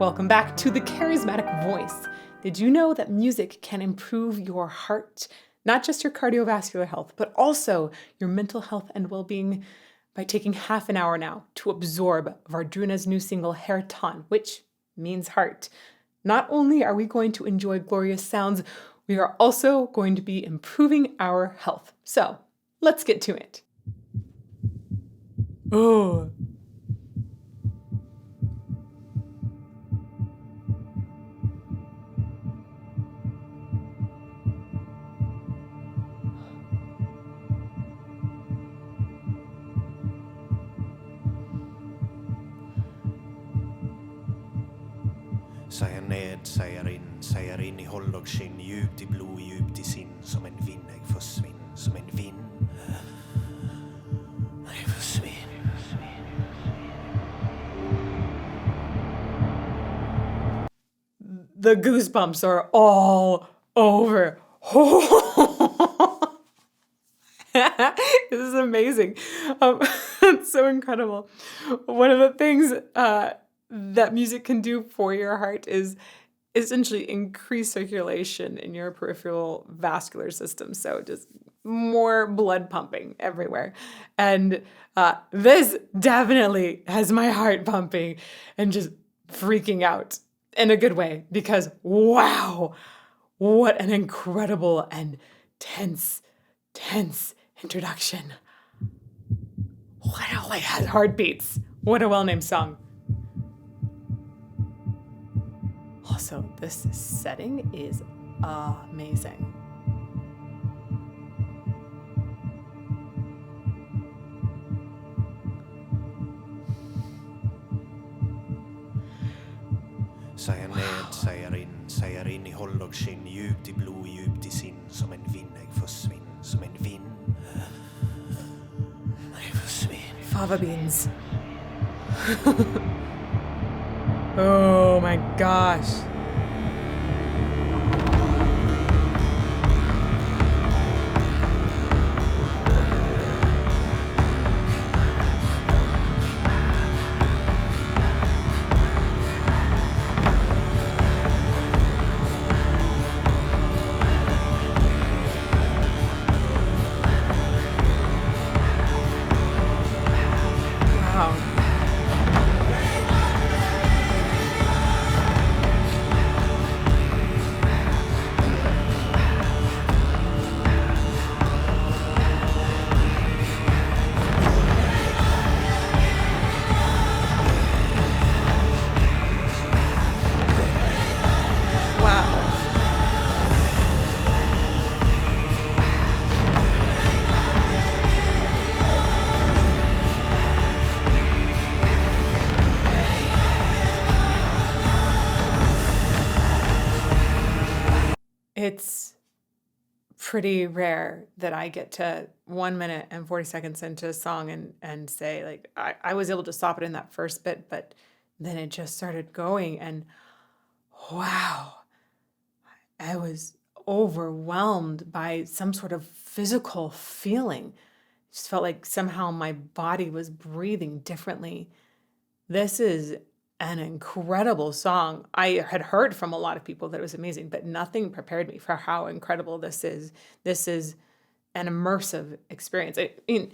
Welcome back to the Charismatic Voice. Did you know that music can improve your heart, not just your cardiovascular health, but also your mental health and well-being by taking half an hour now to absorb Wardruna's new single Hertan, which means heart. Not only are we going to enjoy glorious sounds, we are also going to be improving our health. So let's get to it. Oh. Säger in I håll och skinn, djupt I blod, djupt I sinn, som en vind jag försvinn, som en vind jag försvinn. The goosebumps are all over. This is amazing. It's so incredible. One of the things that music can do for your heart is essentially increase circulation in your peripheral vascular system. So just more blood pumping everywhere. And this definitely has my heart pumping and just freaking out in a good way, because wow, what an incredible and tense introduction. Literally has heartbeats. What a well-named song. Also, this setting is amazing. Säger in I håll och skinn, djupt I blod, djupt I sinn, som en vind jag försvinn, som en vind jag försvinn. Fava beans. Oh my gosh. It's pretty rare that I get to 1 minute and 40 seconds into a song and say, like, I was able to stop it in that first bit, but then it just started going, and wow, I was overwhelmed by some sort of physical feeling. It just felt like somehow my body was breathing differently. This is an incredible song. I had heard from a lot of people that it was amazing, but nothing prepared me for how incredible this is. This is an immersive experience. I mean,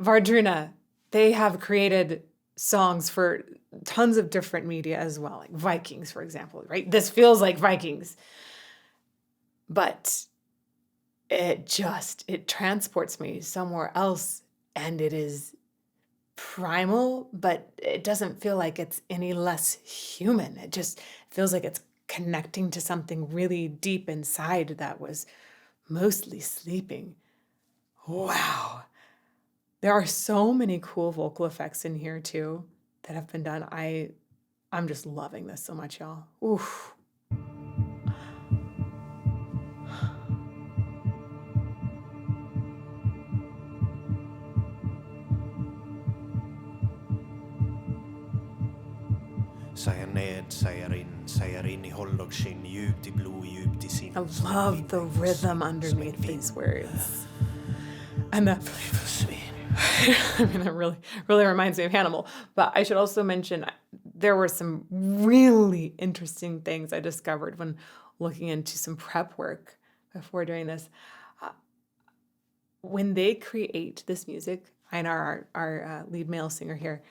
Wardruna, they have created songs for tons of different media as well, like Vikings, for example, right? This feels like Vikings, but it transports me somewhere else, and it is primal, but it doesn't feel like it's any less human. It just feels like it's connecting to something really deep inside that was mostly sleeping. Wow. There are so many cool vocal effects in here too that have been done. I'm just loving this so much, y'all. Oof. Säger in I håll och skinn, djupt I blod, djupt I sinn. I love the rhythm underneath these words. And that, I mean, that really reminds me of Hannibal. But I should also mention there were some really interesting things I discovered when looking into some prep work before doing this. When they create this music, Einar, our lead male singer here,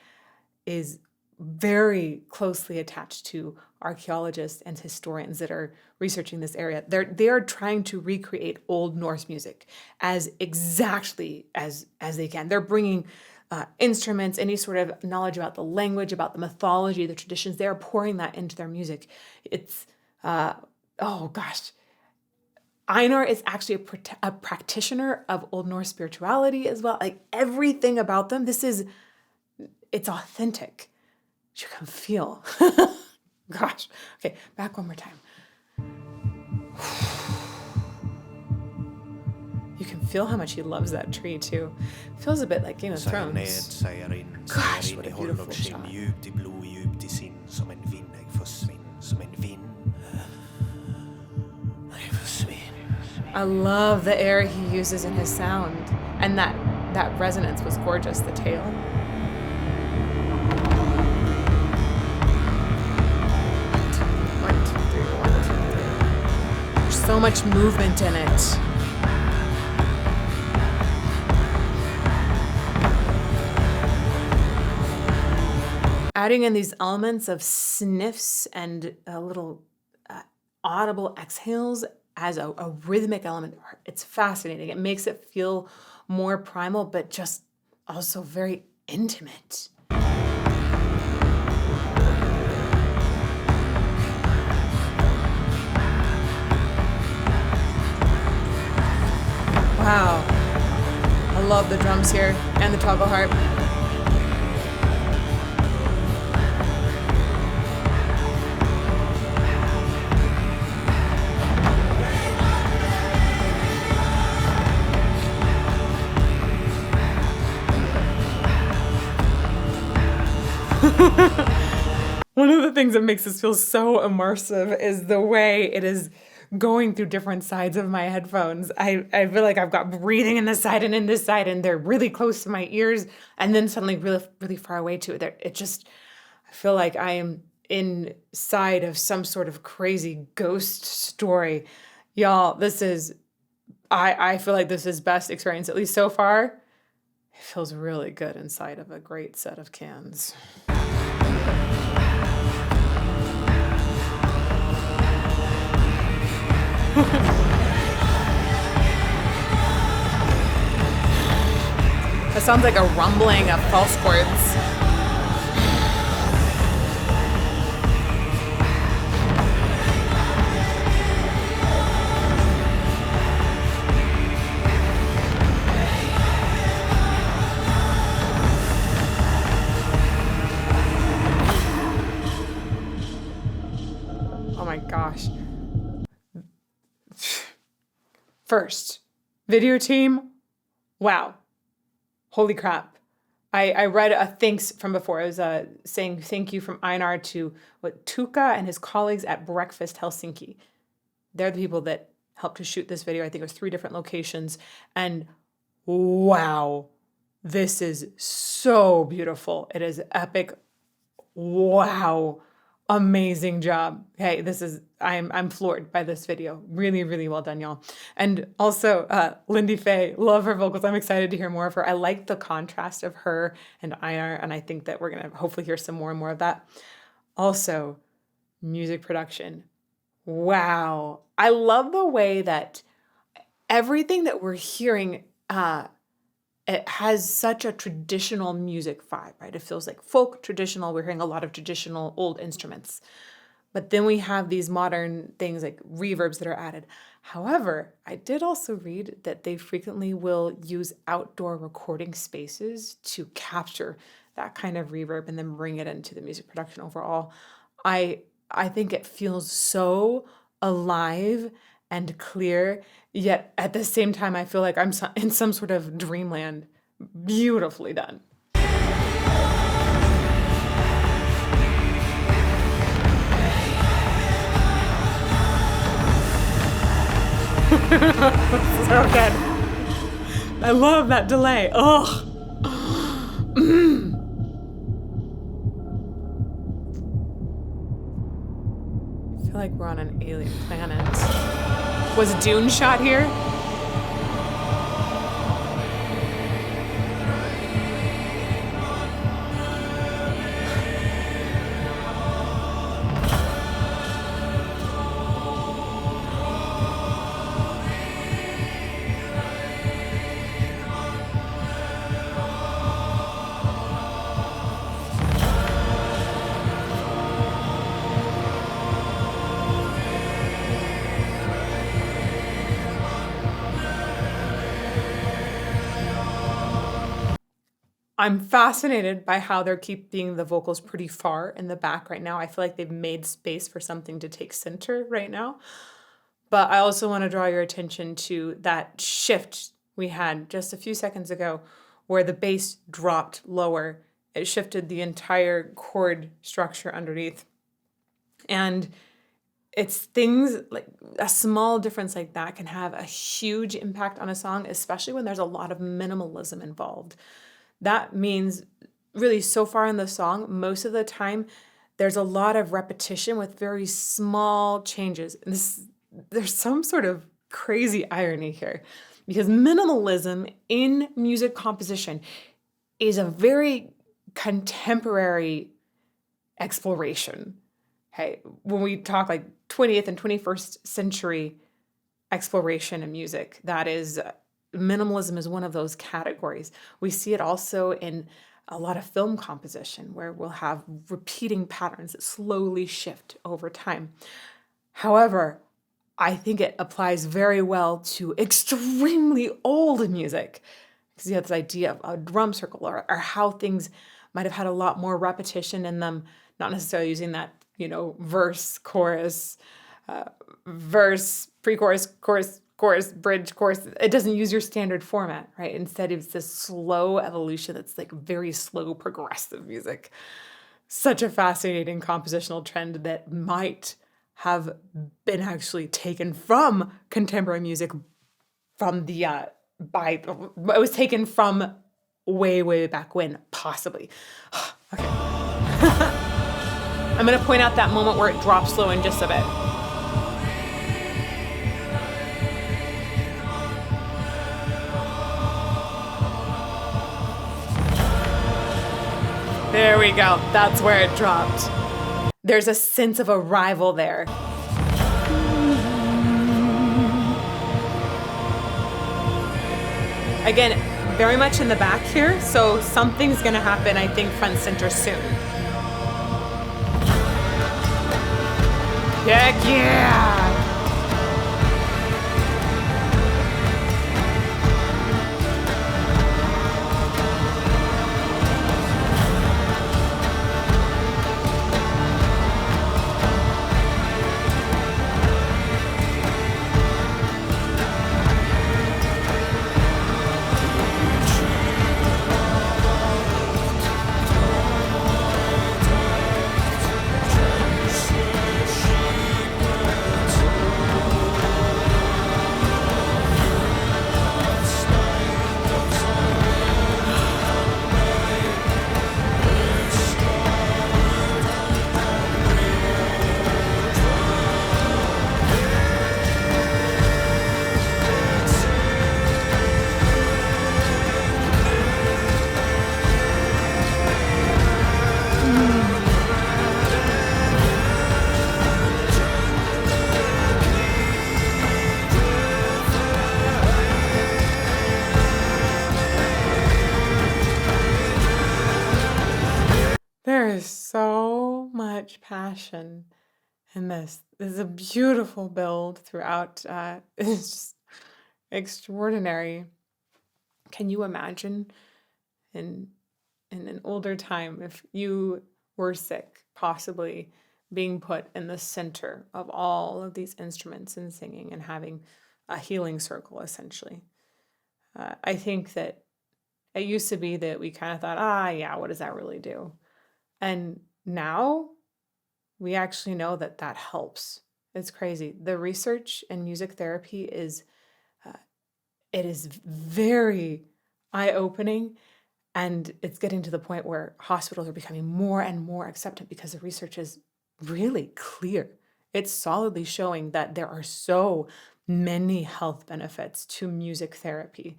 is very closely attached to archaeologists and historians that are researching this area. They are trying to recreate Old Norse music as exactly as they can. They're bringing instruments, any sort of knowledge about the language, about the mythology, the traditions. They are pouring that into their music. It's oh gosh. Einar is actually a practitioner of Old Norse spirituality as well. Like everything about them, it's authentic. You can feel. Gosh. Okay, back one more time. You can feel how much he loves that tree too. Feels a bit like Game of Thrones. Gosh, what a beautiful shot. I love the air he uses in his sound. And that resonance was gorgeous, the tail. There's so much movement in it. Adding in these elements of sniffs and little audible exhales as a rhythmic element, it's fascinating. It makes it feel more primal, but just also very intimate. Wow. I love the drums here and the taglharpa. One of the things that makes this feel so immersive is the way it is going through different sides of my headphones. I feel like I've got breathing in this side and in this side, and they're really close to my ears, and then suddenly really, really far away too. I feel like I am inside of some sort of crazy ghost story. Y'all, I feel like this is best experience, at least so far. It feels really good inside of a great set of cans. That sounds like a rumbling of false chords. Oh my gosh. First, video team, wow. Holy crap. I read a thanks from before. It was saying thank you from Einar to Tuka and his colleagues at Breakfast Helsinki. They're the people that helped to shoot this video. I think it was 3 different locations. And wow, this is so beautiful. It is epic. Wow. Amazing job. Hey, I'm floored by this video. Really, really well done, y'all. And also, Lindy-Fay, love her vocals. I'm excited to hear more of her. I like the contrast of her and Einar, and I think that we're going to hopefully hear some more and more of that. Also, music production. Wow. I love the way that everything that we're hearing, it has such a traditional music vibe, right? It feels like folk traditional. We're hearing a lot of traditional old instruments. But then we have these modern things like reverbs that are added. However, I did also read that they frequently will use outdoor recording spaces to capture that kind of reverb and then bring it into the music production overall. I think it feels so alive and clear, yet at the same time, I feel like I'm in some sort of dreamland. Beautifully done. So good. I love that delay. Oh. feel like we're on an alien planet. Was Dune shot here? I'm fascinated by how they're keeping the vocals pretty far in the back right now. I feel like they've made space for something to take center right now. But I also want to draw your attention to that shift we had just a few seconds ago where the bass dropped lower. It shifted the entire chord structure underneath. And it's things like a small difference like that can have a huge impact on a song, especially when there's a lot of minimalism involved. That means really so far in the song, most of the time, there's a lot of repetition with very small changes. And there's some sort of crazy irony here because minimalism in music composition is a very contemporary exploration. Okay, when we talk like 20th and 21st century exploration in music, that is minimalism is one of those categories. We see it also in a lot of film composition where we'll have repeating patterns that slowly shift over time. However, I think it applies very well to extremely old music because you have this idea of a drum circle or how things might have had a lot more repetition in them, not necessarily using that, verse, chorus, verse, pre-chorus, chorus, bridge, chorus. It doesn't use your standard format, right? Instead, it's this slow evolution that's like very slow, progressive music. Such a fascinating compositional trend that might have been actually taken from contemporary music from the, it was taken from way, way back when, possibly. Okay. I'm going to point out that moment where it drops low in just a bit. There we go. That's where it dropped. There's a sense of arrival there. Again, very much in the back here, so something's gonna happen, I think, front center soon. Heck yeah! There is so much passion in this. This is a beautiful build throughout. It's just extraordinary. Can you imagine in an older time if you were sick, possibly being put in the center of all of these instruments and singing and having a healing circle, essentially? I think that it used to be that we kind of thought, yeah, what does that really do? And now we actually know that that helps. It's crazy. The research in music therapy is, it is very eye-opening, and it's getting to the point where hospitals are becoming more and more acceptant because the research is really clear. It's solidly showing that there are so many health benefits to music therapy.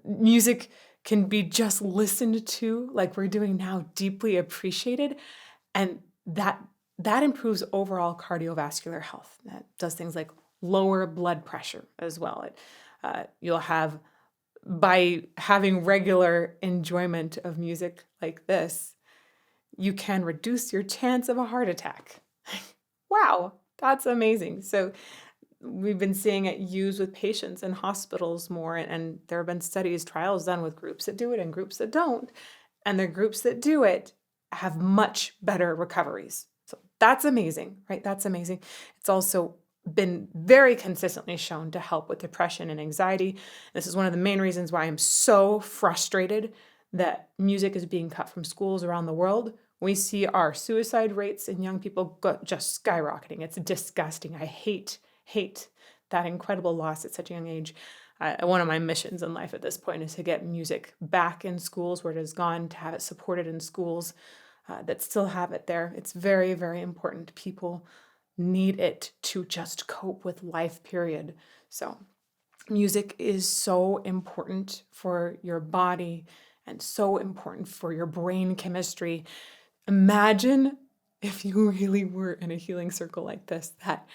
Music can be just listened to, like we're doing now, deeply appreciated, and that improves overall cardiovascular health. That does things like lower blood pressure as well. You'll have, by having regular enjoyment of music like this, you can reduce your chance of a heart attack. Wow, that's amazing. So we've been seeing it used with patients in hospitals more, and there have been studies, trials done with groups that do it and groups that don't. And the groups that do it have much better recoveries. So that's amazing, right? That's amazing. It's also been very consistently shown to help with depression and anxiety. This is one of the main reasons why I'm so frustrated that music is being cut from schools around the world. We see our suicide rates in young people just skyrocketing. It's disgusting. I hate that incredible loss at such a young age. One of my missions in life at this point is to get music back in schools where it has gone, to have it supported in schools that still have it there. It's very, very important. People need it to just cope with life, period. So music is so important for your body and so important for your brain chemistry. Imagine if you really were in a healing circle like this, that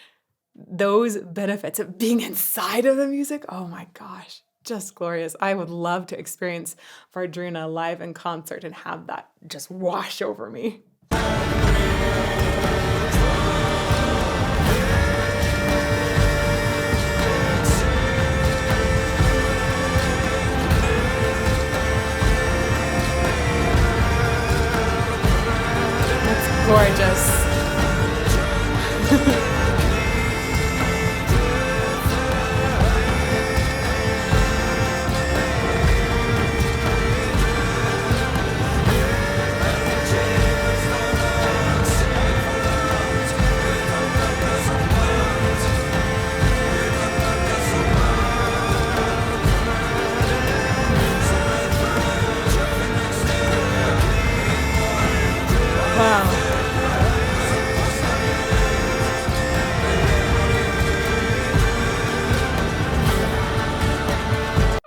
those benefits of being inside of the music, oh my gosh, just glorious. I would love to experience Wardruna live in concert and have that just wash over me. That's gorgeous.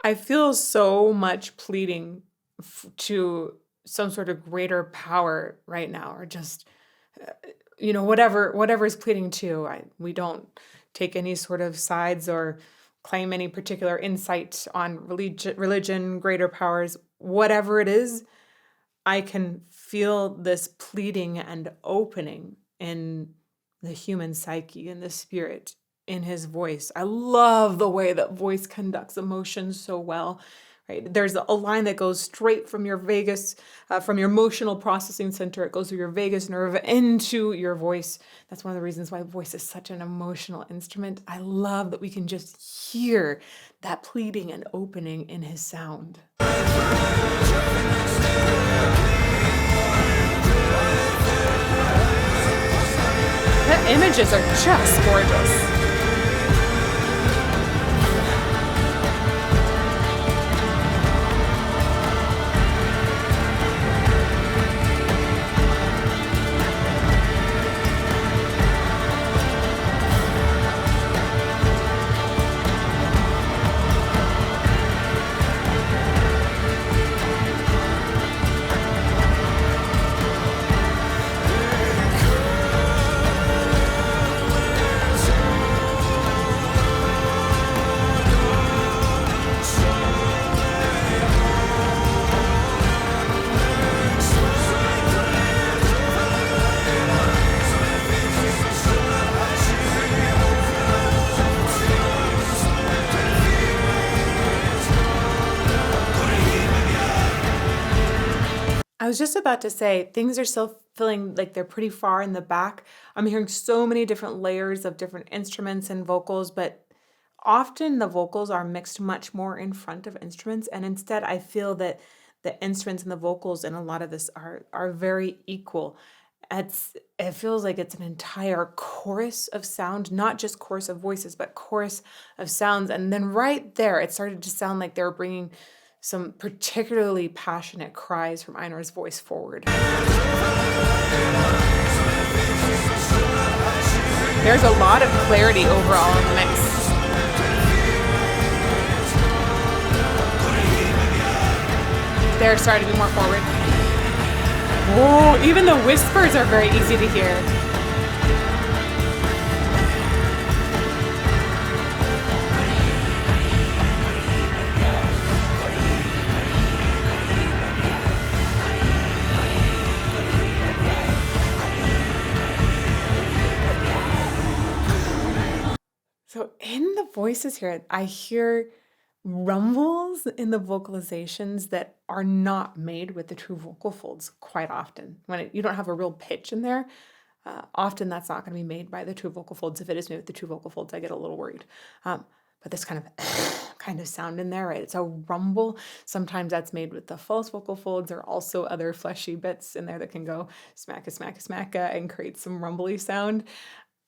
I feel so much pleading to some sort of greater power right now, or just, whatever is pleading to. We don't take any sort of sides or claim any particular insight on religion, greater powers, whatever it is. I can feel this pleading and opening in the human psyche, in the spirit, in his voice. I love the way that voice conducts emotions so well, right? There's a line that goes straight from your vagus, from your emotional processing center. It goes through your vagus nerve into your voice. That's one of the reasons why voice is such an emotional instrument. I love that we can just hear that pleading and opening in his sound. The images are just gorgeous. I was just about to say, things are still feeling like they're pretty far in the back. I'm hearing so many different layers of different instruments and vocals, but often the vocals are mixed much more in front of instruments. And instead, I feel that the instruments and the vocals in a lot of this are very equal. It feels like it's an entire chorus of sound, not just chorus of voices, but chorus of sounds. And then right there, it started to sound like they were bringing some particularly passionate cries from Einar's voice forward. There's a lot of clarity overall in the mix. They're starting to be more forward. Whoa, even the whispers are very easy to hear. So in the voices here, I hear rumbles in the vocalizations that are not made with the true vocal folds quite often. When you don't have a real pitch in there, often that's not going to be made by the true vocal folds. If it is made with the true vocal folds, I get a little worried. But this kind of sound in there, right? It's a rumble. Sometimes that's made with the false vocal folds. There are also other fleshy bits in there that can go smacka, smacka, smacka and create some rumbly sound.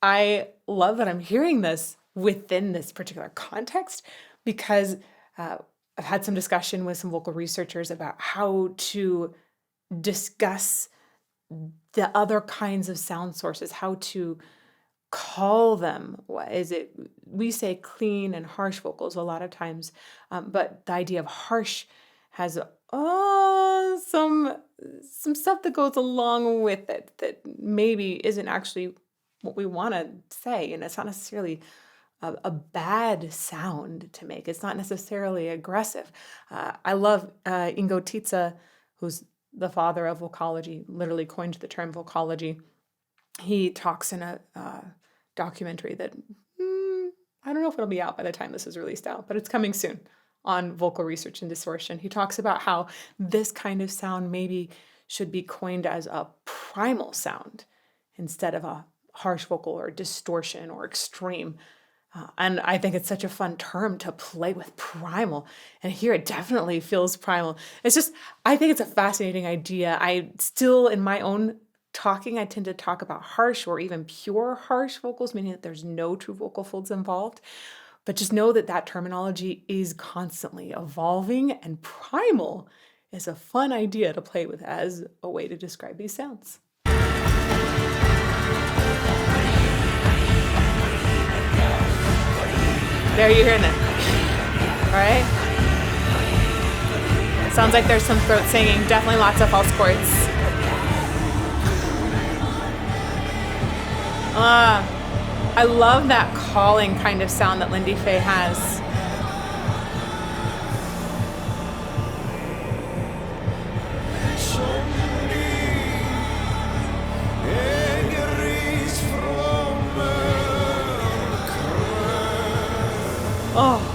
I love that I'm hearing this within this particular context because I've had some discussion with some vocal researchers about how to discuss the other kinds of sound sources, how to call them. What is it? We say clean and harsh vocals a lot of times, but the idea of harsh has some stuff that goes along with it that maybe isn't actually what we want to say, and it's not necessarily a bad sound to make. It's not necessarily aggressive. I love Ingo Tietze, who's the father of vocology, literally coined the term vocology. He talks in a documentary that I don't know if it'll be out by the time this is released out, but it's coming soon on vocal research and distortion. He talks about how this kind of sound maybe should be coined as a primal sound instead of a harsh vocal or distortion or extreme. And I think it's such a fun term to play with, primal. And here it definitely feels primal. It's just, I think it's a fascinating idea. I still, in my own talking, I tend to talk about harsh or even pure harsh vocals, meaning that there's no true vocal folds involved. But just know that that terminology is constantly evolving, and primal is a fun idea to play with as a way to describe these sounds. There, you're hearing it. All right? Sounds like there's some throat singing. Definitely lots of false chords. I love that calling kind of sound that Lindy-Fay has. Oh.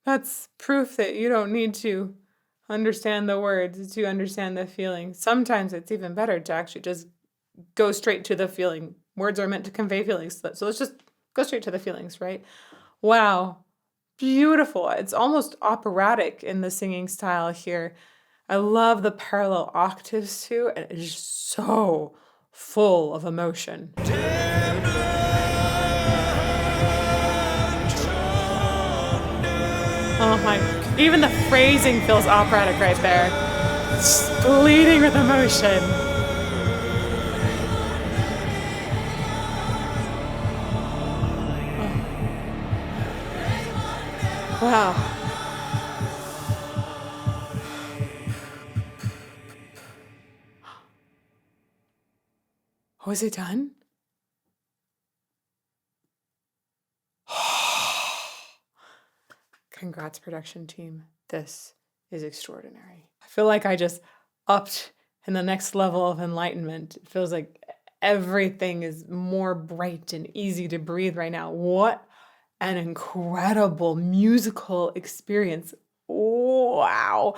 That's proof that you don't need to understand the words to understand the feeling. Sometimes it's even better to actually just go straight to the feeling. Words are meant to convey feelings. So let's just go straight to the feelings, right? Wow. Beautiful. It's almost operatic in the singing style here. I love the parallel octaves too, and it's just so full of emotion. Oh my, even the phrasing feels operatic right there. It's bleeding with emotion. Oh. Wow. Was it done? Congrats, production team. This is extraordinary. I feel like I just upped in the next level of enlightenment. It feels like everything is more bright and easy to breathe right now. What an incredible musical experience. Wow.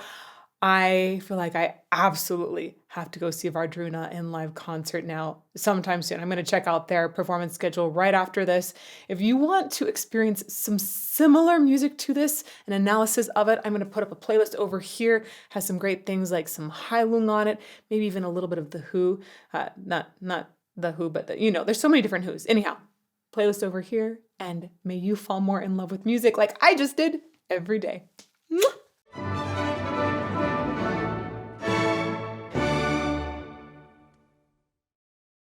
I feel like I absolutely have to go see Wardruna in live concert now sometime soon. I'm going to check out their performance schedule right after this. If you want to experience some similar music to this, an analysis of it, I'm going to put up a playlist over here. Has some great things like some Heilung on it, maybe even a little bit of the Who. Not the Who, but there's so many different Who's. Anyhow, playlist over here, and may you fall more in love with music like I just did every day. Mwah!